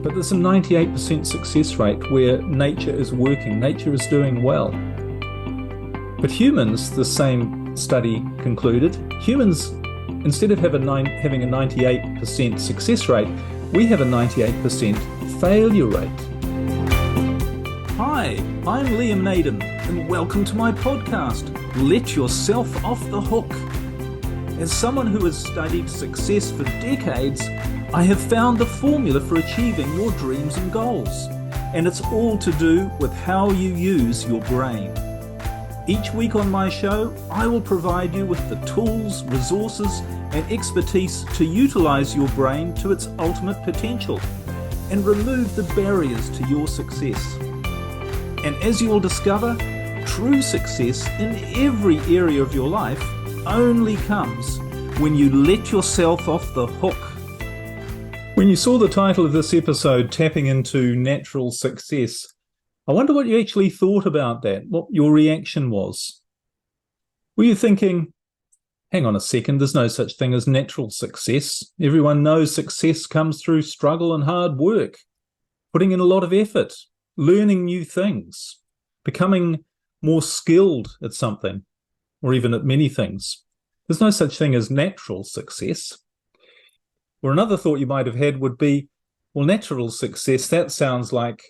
But there's a 98% success rate where nature is working, nature is doing well. But humans, the same study concluded, humans, instead of having a 98% success rate, we have a 98% failure rate. Hi, I'm Liam Naden, and welcome to my podcast, Let Yourself Off the Hook. As someone who has studied success for decades, I have found the formula for achieving your dreams and goals, and it's all to do with how you use your brain. Each week on my show, I will provide you with the tools, resources, and expertise to utilize your brain to its ultimate potential and remove the barriers to your success. And as you will discover, true success in every area of your life only comes when you let yourself off the hook. When you saw the title of this episode, Tapping into Natural Success, I wonder what you actually thought about that, what your reaction was. Were you thinking, hang on a second, there's no such thing as natural success. Everyone knows success comes through struggle and hard work, putting in a lot of effort, learning new things, becoming more skilled at something, or even at many things. There's no such thing as natural success. Or another thought you might have had would be, well, natural success, that sounds like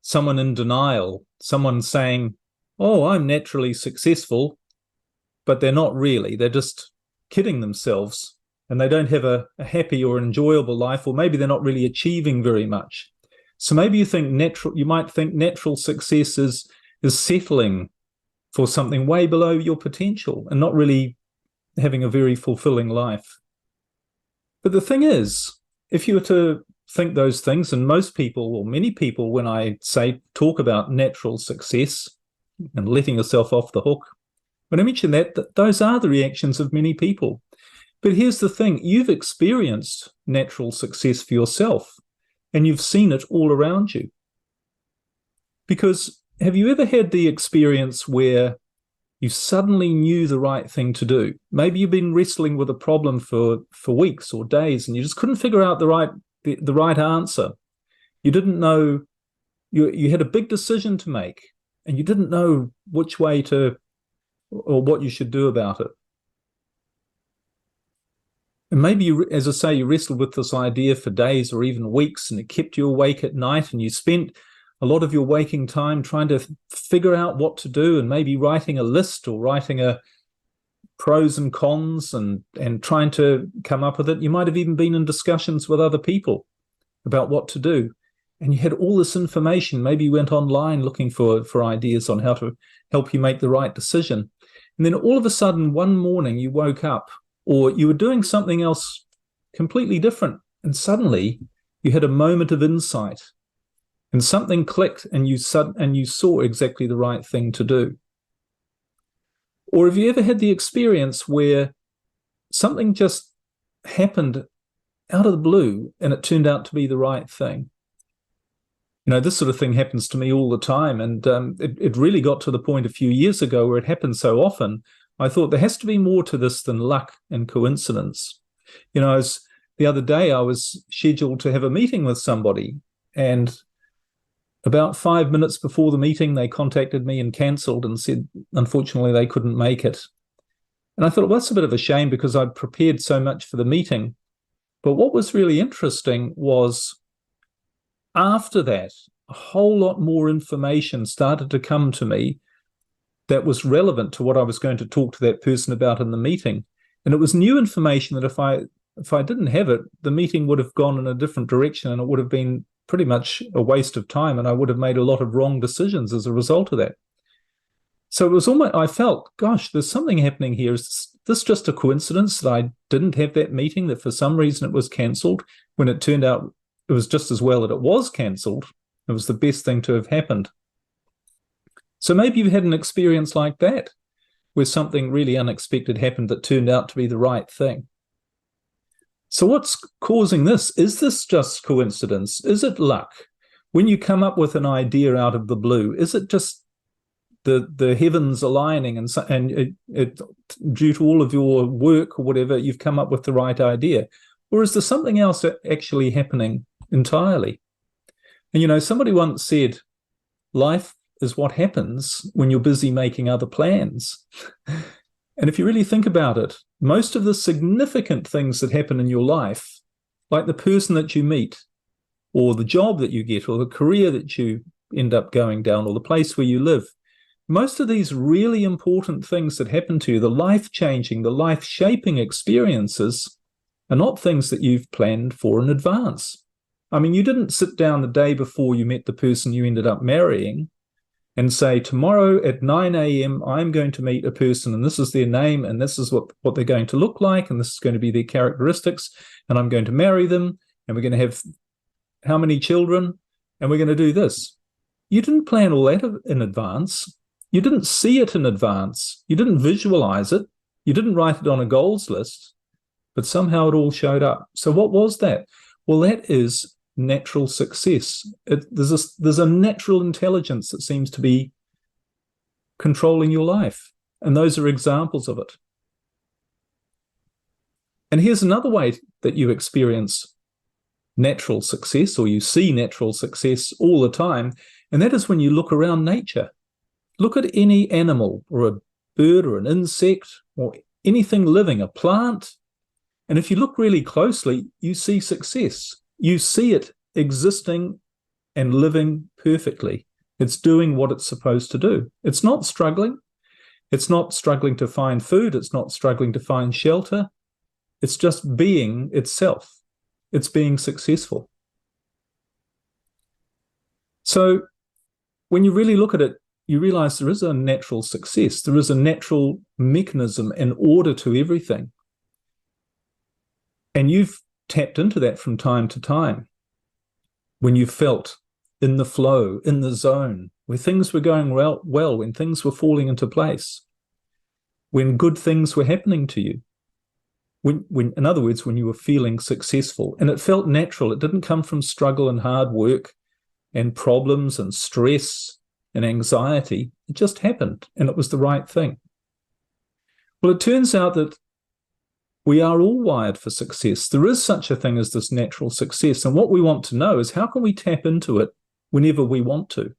someone in denial, someone saying, oh, I'm naturally successful, but they're not really. They're just kidding themselves, and they don't have a happy or enjoyable life, or maybe they're not really achieving very much. So maybe you might think natural success is settling for something way below your potential and not really having a very fulfilling life. But the thing is, if you were to think those things, and most people, or many people, when I say talk about natural success and letting yourself off the hook, when I mention that those are the reactions of many people. But here's the thing, you've experienced natural success for yourself, and you've seen it all around you. Because have you ever had the experience where you suddenly knew the right thing to do? Maybe you've been wrestling with a problem for weeks or days, and you just couldn't figure out the right answer. You didn't know, you had a big decision to make, and you didn't know which way to, or what you should do about it. And maybe you, as I say, you wrestled with this idea for days or even weeks, and it kept you awake at night, and you spent a lot of your waking time trying to figure out what to do, and maybe writing a list or writing a pros and cons and trying to come up with it. You might have even been in discussions with other people about what to do. And you had all this information. Maybe you went online looking for ideas on how to help you make the right decision. And then all of a sudden, one morning you woke up, or you were doing something else completely different, and suddenly you had a moment of insight, and something clicked, and you saw exactly the right thing to do. Or have you ever had the experience where something just happened out of the blue and it turned out to be the right thing? You know, this sort of thing happens to me all the time, and it really got to the point a few years ago where it happened so often, I thought there has to be more to this than luck and coincidence. You know, the other day I was scheduled to have a meeting with somebody, and about 5 minutes before the meeting, they contacted me and cancelled and said, unfortunately, they couldn't make it. And I thought, well, that's a bit of a shame because I'd prepared so much for the meeting. But what was really interesting was after that, a whole lot more information started to come to me that was relevant to what I was going to talk to that person about in the meeting. And it was new information that if I didn't have it, the meeting would have gone in a different direction, and it would have been pretty much a waste of time, and I would have made a lot of wrong decisions as a result of that. So it was almost, I felt, gosh, there's something happening here. Is this just a coincidence that I didn't have that meeting, that for some reason it was cancelled, when it turned out it was just as well that it was cancelled? It was the best thing to have happened. So maybe you've had an experience like that, where something really unexpected happened that turned out to be the right thing. So what's causing this? Is this just coincidence? Is it luck? When you come up with an idea out of the blue, is it just the heavens aligning and due to all of your work or whatever, you've come up with the right idea? Or is there something else actually happening entirely? And somebody once said, life is what happens when you're busy making other plans. And if you really think about it, most of the significant things that happen in your life, like the person that you meet, or the job that you get, or the career that you end up going down, or the place where you live, most of these really important things that happen to you, the life-changing, the life-shaping experiences, are not things that you've planned for in advance. I mean, you didn't sit down the day before you met the person you ended up marrying and say, tomorrow at 9 a.m., I'm going to meet a person, and this is their name, and this is what they're going to look like, and this is going to be their characteristics, and I'm going to marry them, and we're going to have how many children, and we're going to do this. You didn't plan all that in advance. You didn't see it in advance. You didn't visualize it. You didn't write it on a goals list, but somehow it all showed up. So what was that? Well, that is natural success. There's a natural intelligence that seems to be controlling your life, and those are examples of it. And here's another way that you experience natural success, or you see natural success all the time, and that is when you look around nature. Look at any animal, or a bird, or an insect, or anything living, a plant, and if you look really closely, you see success. You see it existing and living perfectly. It's doing what it's supposed to do. It's not struggling. It's not struggling to find food. It's not struggling to find shelter. It's just being itself. It's being successful. So when you really look at it, you realize there is a natural success. There is a natural mechanism and order to everything. And you've tapped into that from time to time when you felt in the flow, in the zone, where things were going well, when things were falling into place, when good things were happening to you. When, in other words, when you were feeling successful, and it felt natural. It didn't come from struggle and hard work and problems and stress and anxiety. It just happened, and it was the right thing. Well, it turns out that we are all wired for success. There is such a thing as this natural success, and what we want to know is how can we tap into it whenever we want to?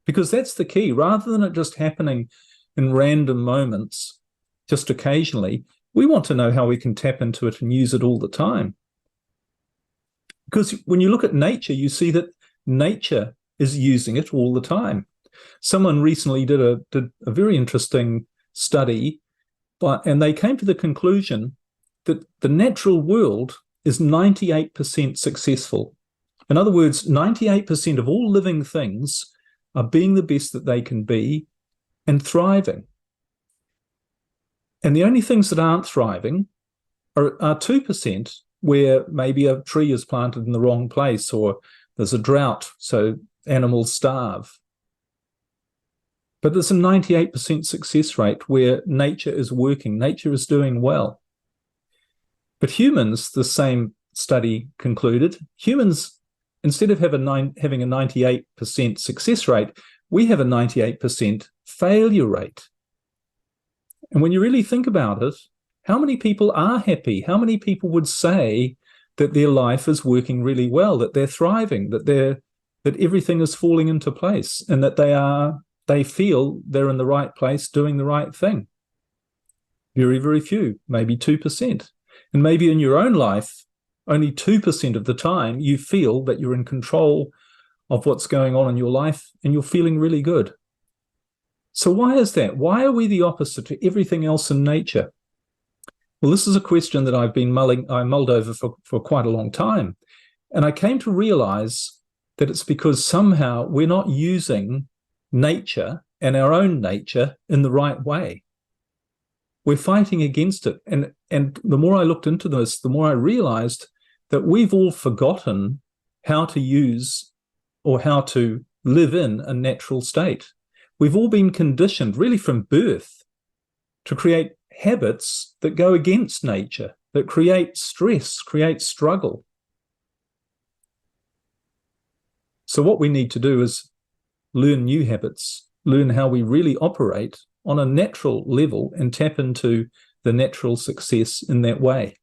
Because that's the key. Rather than it just happening in random moments, just occasionally, we want to know how we can tap into it and use it all the time. Because when you look at nature, you see that nature is using it all the time. Someone recently did a very interesting study, and they came to the conclusion that the natural world is 98% successful. In other words, 98% of all living things are being the best that they can be and thriving. And the only things that aren't thriving are 2%, where maybe a tree is planted in the wrong place, or there's a drought, so animals starve. But there's a 98% success rate where nature is working, nature is doing well. But humans, the same study concluded, humans, instead of having a 98% success rate, we have a 98% failure rate. And when you really think about it, how many people are happy? How many people would say that their life is working really well, that they're thriving, that everything is falling into place, and that they feel they're in the right place doing the right thing? Very, very few, maybe 2%. And maybe in your own life, only 2% of the time you feel that you're in control of what's going on in your life and you're feeling really good. So why is that? Why are we the opposite to everything else in nature? Well, this is a question that I mulled over for quite a long time. And I came to realize that it's because somehow we're not using nature and our own nature in the right way. We're fighting against it. And the more I looked into this, the more I realized that we've all forgotten how to use or how to live in a natural state. We've all been conditioned, really from birth, to create habits that go against nature, that create stress, create struggle. So what we need to do is learn new habits, learn how we really operate on a natural level and tap into the natural success in that way.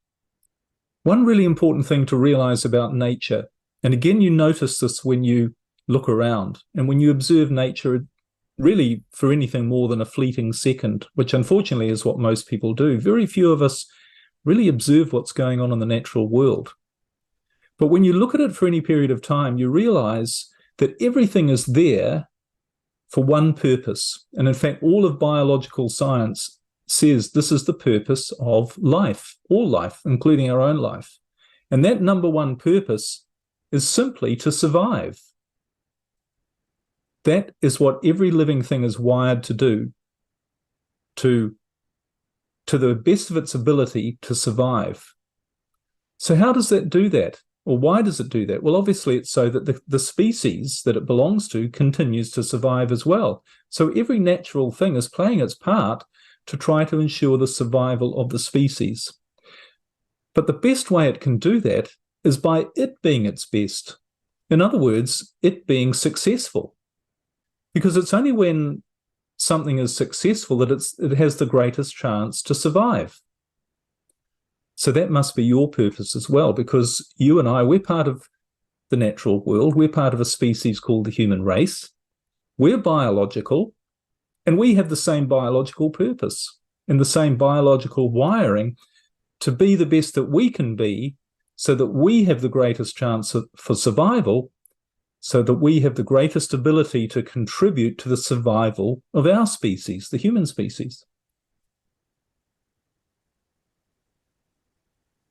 One really important thing to realize about nature, and again you notice this when you look around. And when you observe nature, really for anything more than a fleeting second, which unfortunately is what most people do, very few of us really observe what's going on in the natural world. But when you look at it for any period of time, you realize that everything is there for one purpose. And in fact, all of biological science says this is the purpose of life, all life, including our own life. And that number one purpose is simply to survive. That is what every living thing is wired to do, to the best of its ability to survive. So how does that do that? Or why does it do that? Well, obviously it's so that the species that it belongs to continues to survive as well. So every natural thing is playing its part to try to ensure the survival of the species. But the best way it can do that is by it being its best. In other words, it being successful. Because it's only when something is successful that it has the greatest chance to survive. So that must be your purpose as well, because you and I, we're part of the natural world. We're part of a species called the human race. We're biological, and we have the same biological purpose and the same biological wiring to be the best that we can be so that we have the greatest chance for survival, so that we have the greatest ability to contribute to the survival of our species, the human species.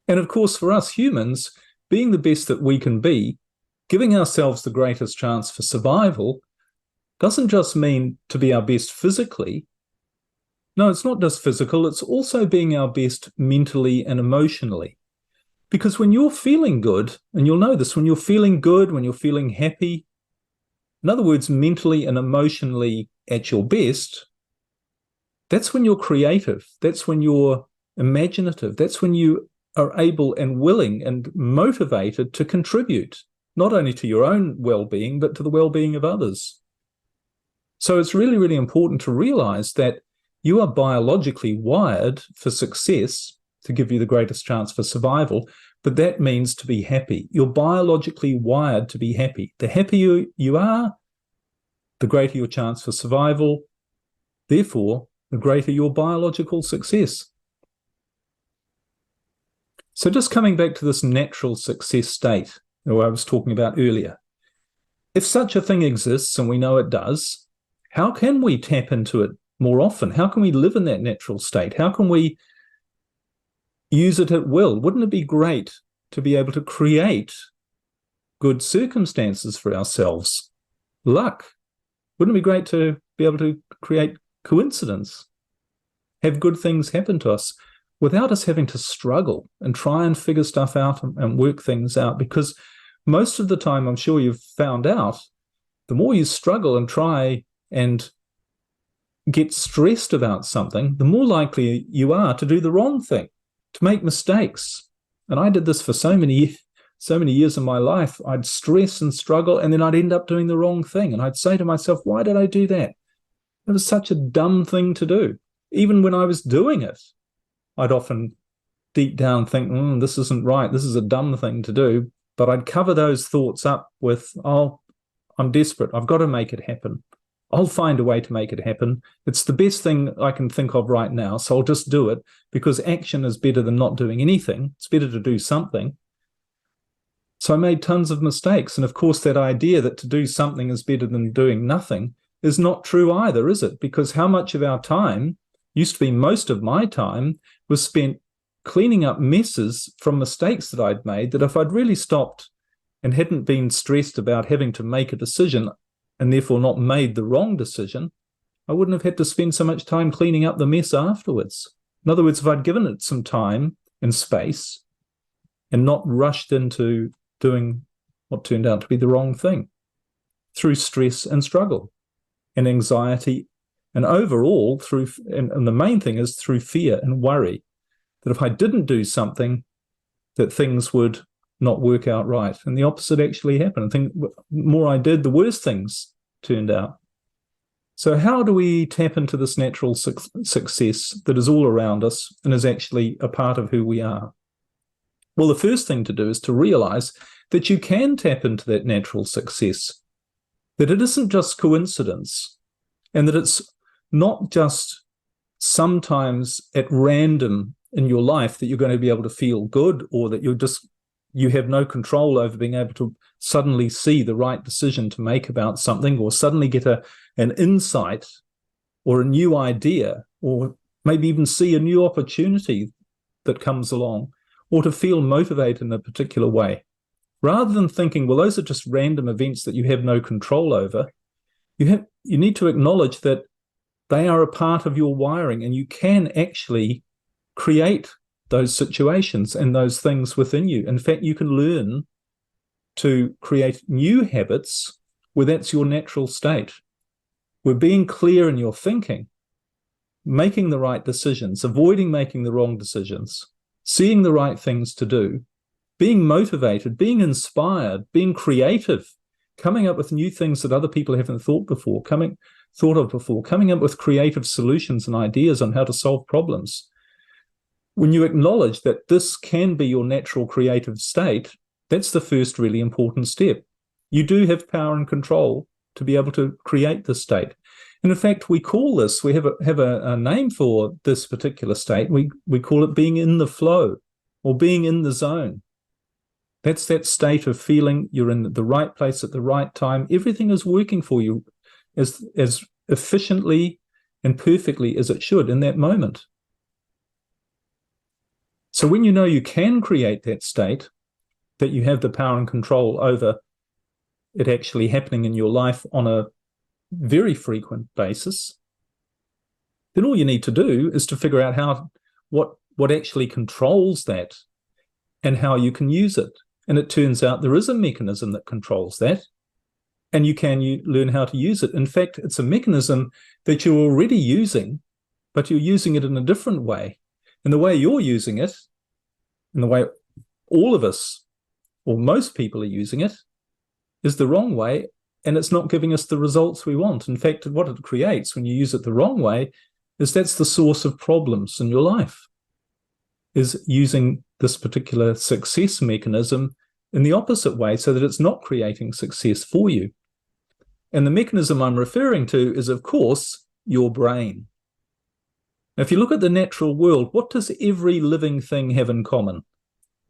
And of course, for us humans, being the best that we can be, giving ourselves the greatest chance for survival, doesn't just mean to be our best physically. No, it's not just physical, it's also being our best mentally and emotionally. Because when you're feeling good, and you'll know this, when you're feeling good, when you're feeling happy, in other words, mentally and emotionally at your best, that's when you're creative, that's when you're imaginative, that's when you are able and willing and motivated to contribute, not only to your own well-being, but to the well-being of others. So it's really, really important to realize that you are biologically wired for success, to give you the greatest chance for survival, but that means to be happy. You're biologically wired to be happy. The happier you are, the greater your chance for survival. Therefore, the greater your biological success. So just coming back to this natural success state that I was talking about earlier, if such a thing exists, and we know it does, how can we tap into it more often? How can we live in that natural state? How can we use it at will? Wouldn't it be great to be able to create good circumstances for ourselves? Luck. Wouldn't it be great to be able to create coincidence? Have good things happen to us without us having to struggle and try and figure stuff out and work things out? Because most of the time, I'm sure you've found out, the more you struggle and try and get stressed about something, the more likely you are to do the wrong thing, to make mistakes. And I did this for so many years of my life. I'd stress and struggle, and then I'd end up doing the wrong thing. And I'd say to myself, why did I do that? It was such a dumb thing to do. Even when I was doing it, I'd often deep down think, this isn't right. This is a dumb thing to do. But I'd cover those thoughts up with, I'm desperate. I've got to make it happen. I'll find a way to make it happen. It's the best thing I can think of right now, so I'll just do it, because action is better than not doing anything. It's better to do something. So I made tons of mistakes. And of course, that idea that to do something is better than doing nothing is not true either, is it? Because how much of our time, used to be most of my time, was spent cleaning up messes from mistakes that I'd made, that if I'd really stopped and hadn't been stressed about having to make a decision, and therefore not made the wrong decision, I wouldn't have had to spend so much time cleaning up the mess afterwards. In other words, if I'd given it some time and space and not rushed into doing what turned out to be the wrong thing through stress and struggle and anxiety, and overall and the main thing is through fear and worry, that if I didn't do something, that things would not work out right. And the opposite actually happened. I think the more I did, the worse things turned out. So how do we tap into this natural success that is all around us and is actually a part of who we are? Well, the first thing to do is to realize that you can tap into that natural success. that it isn't just coincidence, and that it's not just sometimes at random in your life that you're going to be able to feel good, or that you have no control over being able to suddenly see the right decision to make about something, or suddenly get an insight or a new idea, or maybe even see a new opportunity that comes along, or to feel motivated in a particular way. Rather than thinking, well, those are just random events that you have no control over, you need to acknowledge that they are a part of your wiring, and you can actually create those situations and those things within you. In fact, you can learn to create new habits where that's your natural state, where being clear in your thinking, making the right decisions, avoiding making the wrong decisions, seeing the right things to do, being motivated, being inspired, being creative, coming up with new things that other people haven't thought of before, coming up with creative solutions and ideas on how to solve problems. When you acknowledge that this can be your natural creative state, that's the first really important step. You do have power and control to be able to create this state. And in fact, we call this, we have a name for this particular state. We call it being in the flow, or being in the zone. That's that state of feeling you're in the right place at the right time. Everything is working for you as efficiently and perfectly as it should in that moment. So when you know you can create that state, that you have the power and control over it actually happening in your life on a very frequent basis, then all you need to do is to figure out what actually controls that and how you can use it. And it turns out there is a mechanism that controls that, and you learn how to use it. In fact, it's a mechanism that you're already using, but you're using it in a different way. And the way you're using it, and the way all of us, or most people are using it, is the wrong way, and it's not giving us the results we want. In fact, what it creates when you use it the wrong way is that's the source of problems in your life, is using this particular success mechanism in the opposite way so that it's not creating success for you. And the mechanism I'm referring to is, of course, your brain. Now, if you look at the natural world, what does every living thing have in common?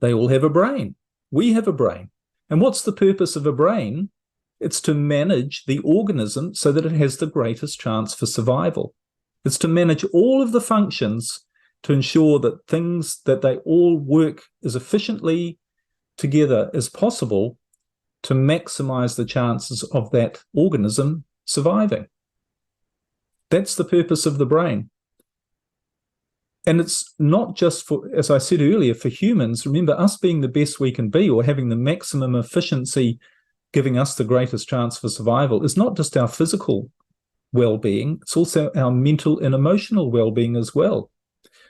They all have a brain. We have a brain. And what's the purpose of a brain? It's to manage the organism so that it has the greatest chance for survival. It's to manage all of the functions to ensure that they all work as efficiently together as possible to maximize the chances of that organism surviving. That's the purpose of the brain. And it's not just for, as I said earlier, for humans. Remember, us being the best we can be, or having the maximum efficiency giving us the greatest chance for survival, is not just our physical well-being, it's also our mental and emotional well-being as well.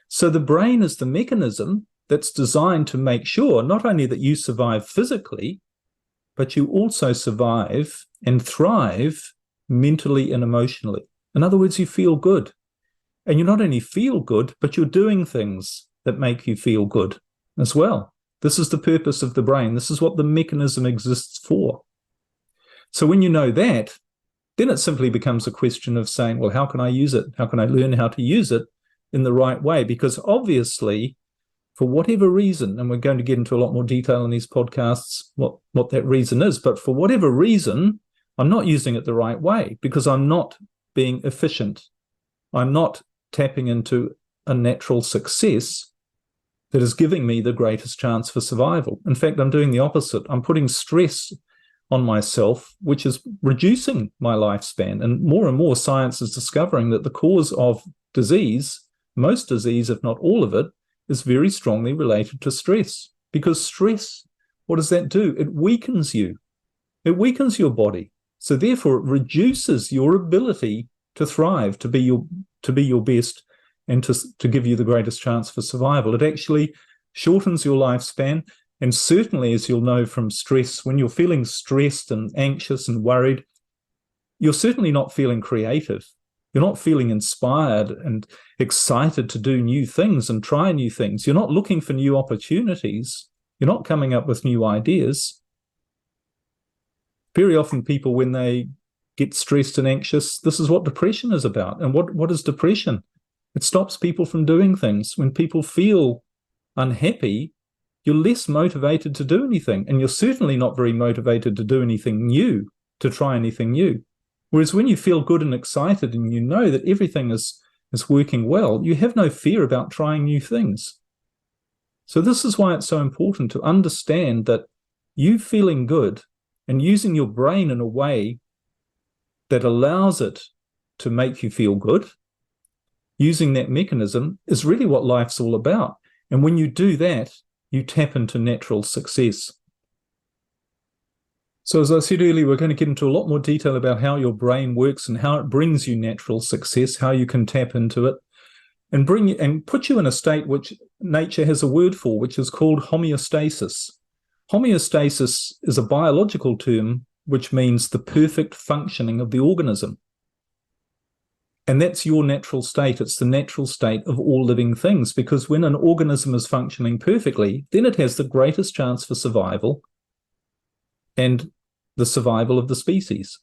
So the brain is the mechanism that's designed to make sure not only that you survive physically, but you also survive and thrive mentally and emotionally. In other words, you feel good. And you not only feel good, but you're doing things that make you feel good as well. This is the purpose of the brain. This is what the mechanism exists for. So when you know that, then it simply becomes a question of saying, well, how can I use it? How can I learn how to use it in the right way? Because obviously, for whatever reason, and we're going to get into a lot more detail in these podcasts, what that reason is, but for whatever reason, I'm not using it the right way because I'm not being efficient. I'm not tapping into a natural success that is giving me the greatest chance for survival. In fact, I'm doing the opposite. I'm putting stress on myself, which is reducing my lifespan. And more science is discovering that the cause of disease, most disease, if not all of it, is very strongly related to stress. Because stress, what does that do? It weakens you. It weakens your body. So therefore, it reduces your ability to thrive, to be your best, and to give you the greatest chance for survival. It actually shortens your lifespan. And certainly, as you'll know from stress, when you're feeling stressed and anxious and worried, you're certainly not feeling creative. You're not feeling inspired and excited to do new things and try new things. You're not looking for new opportunities. You're not coming up with new ideas. Very often people, when they get stressed and anxious, this is what depression is about. And what is depression? It stops people from doing things. When people feel unhappy, you're less motivated to do anything, and you're certainly not very motivated to do anything new, to try anything new. Whereas when you feel good and excited and you know that everything is working well, you have no fear about trying new things. So this is why it's so important to understand that you feeling good and using your brain in a way that allows it to make you feel good, using that mechanism, is really what life's all about. And when you do that, you tap into natural success. So as I said earlier, we're going to get into a lot more detail about how your brain works and how it brings you natural success, how you can tap into it, and put you in a state which nature has a word for, which is called homeostasis. Homeostasis is a biological term which means the perfect functioning of the organism. And that's your natural state. It's the natural state of all living things, because when an organism is functioning perfectly, then it has the greatest chance for survival and the survival of the species.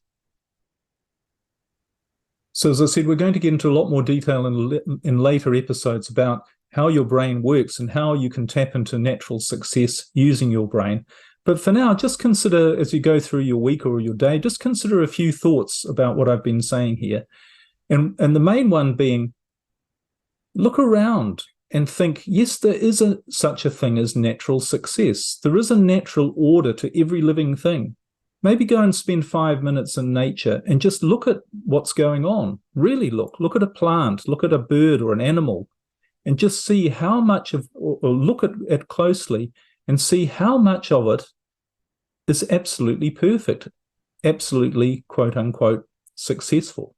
So as I said, we're going to get into a lot more detail in later episodes about how your brain works and how you can tap into natural success using your brain. But for now, just consider, as you go through your week or your day, just consider a few thoughts about what I've been saying here. And the main one being, look around and think, yes, there is such a thing as natural success. There is a natural order to every living thing. Maybe go and spend 5 minutes in nature and just look at what's going on. Really look. Look at a plant, look at a bird or an animal, and just see how much of, or look at it closely and see how much of it is absolutely perfect, absolutely, quote unquote, successful.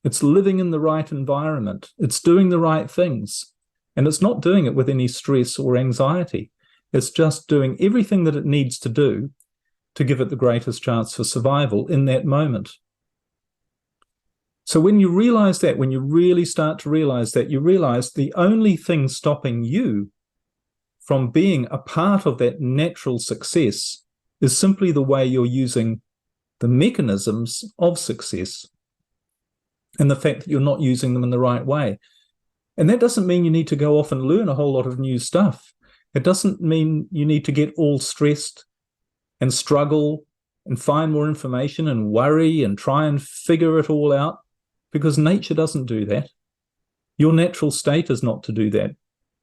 It's living in the right environment. It's doing the right things. And it's not doing it with any stress or anxiety. It's just doing everything that it needs to do to give it the greatest chance for survival in that moment. So when you realize that, when you really start to realize that, you realize the only thing stopping you from being a part of that natural success is simply the way you're using the mechanisms of success and the fact that you're not using them in the right way. And that doesn't mean you need to go off and learn a whole lot of new stuff. It doesn't mean you need to get all stressed and struggle and find more information and worry and try and figure it all out, because nature doesn't do that. Your natural state is not to do that.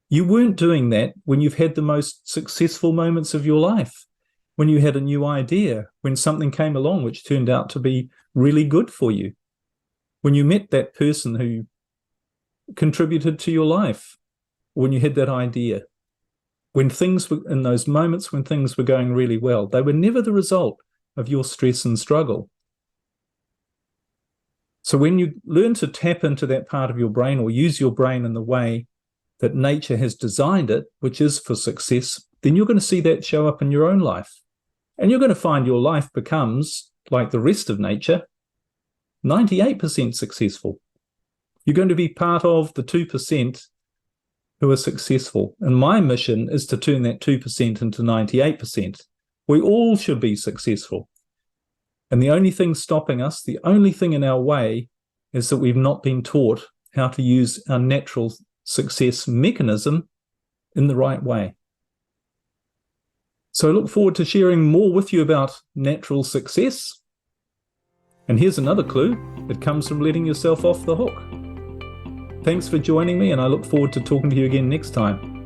You weren't doing that when you've had the most successful moments of your life, when you had a new idea, when something came along which turned out to be really good for you, when you met that person who contributed to your life, when you had that idea. When things were, in those moments when things were going really well, they were never the result of your stress and struggle. So when you learn to tap into that part of your brain, or use your brain in the way that nature has designed it, which is for success, then you're going to see that show up in your own life. And you're going to find your life becomes, like the rest of nature, 98% successful. You're going to be part of the 2% who are successful. And my mission is to turn that 2% into 98%. We all should be successful. And the only thing stopping us, the only thing in our way, is that we've not been taught how to use our natural success mechanism in the right way. So I look forward to sharing more with you about natural success. And here's another clue. It comes from letting yourself off the hook. Thanks for joining me, and I look forward to talking to you again next time.